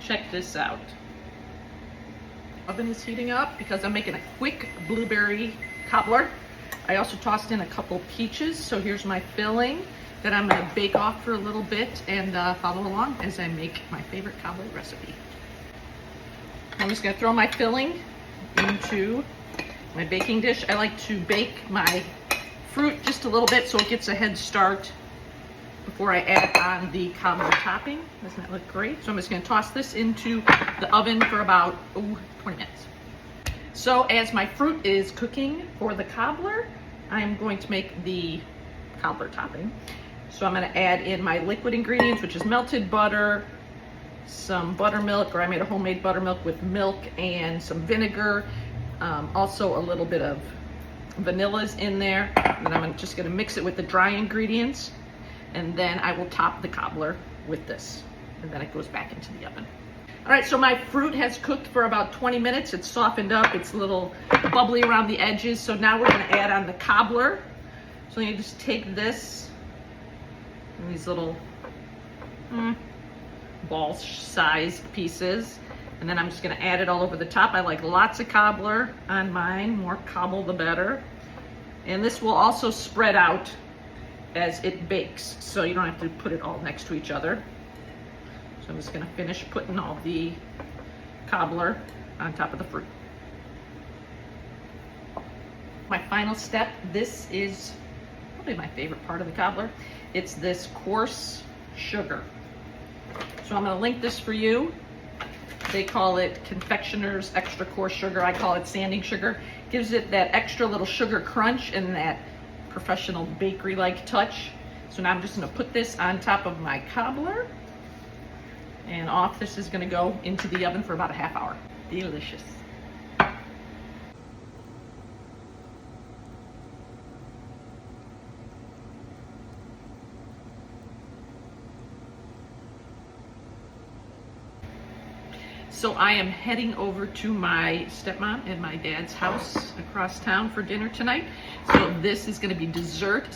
check this out. Oven is heating up because I'm making a quick blueberry cobbler. I also tossed in a couple peaches, so here's my filling that I'm going to bake off for a little bit and follow along as I make my favorite cobbler recipe. I'm just going to throw my filling into my baking dish. I like to bake my fruit just a little bit so it gets a head start before I add on the cobbler topping. Doesn't that look great? So I'm just going to toss this into the oven for about 20 minutes. So as my fruit is cooking for the cobbler, I'm going to make the cobbler topping. So I'm going to add in my liquid ingredients, which is melted butter, some buttermilk, or I made a homemade buttermilk with milk and some vinegar. Also a little bit of vanilla's in there. And then I'm just going to mix it with the dry ingredients. And then I will top the cobbler with this. And then it goes back into the oven. All right, so my fruit has cooked for about 20 minutes. It's softened up. It's a little bubbly around the edges. So now we're going to add on the cobbler. So you just take this, and these little ball-sized pieces. And then I'm just going to add it all over the top. I like lots of cobbler on mine. More cobble, the better. And this will also spread out as it bakes, so you don't have to put it all next to each other. So I'm just going to finish putting all the cobbler on top of the fruit. My final step, this is probably my favorite part of the cobbler. It's this coarse sugar. So I'm going to link this for you. They call it confectioner's extra coarse sugar. I call it sanding sugar. Gives it that extra little sugar crunch and that professional bakery-like touch. So now I'm just going to put this on top of my cobbler, and off this is going to go into the oven for about a half hour. Delicious. So I am heading over to my stepmom and my dad's house across town for dinner tonight. So this is going to be dessert.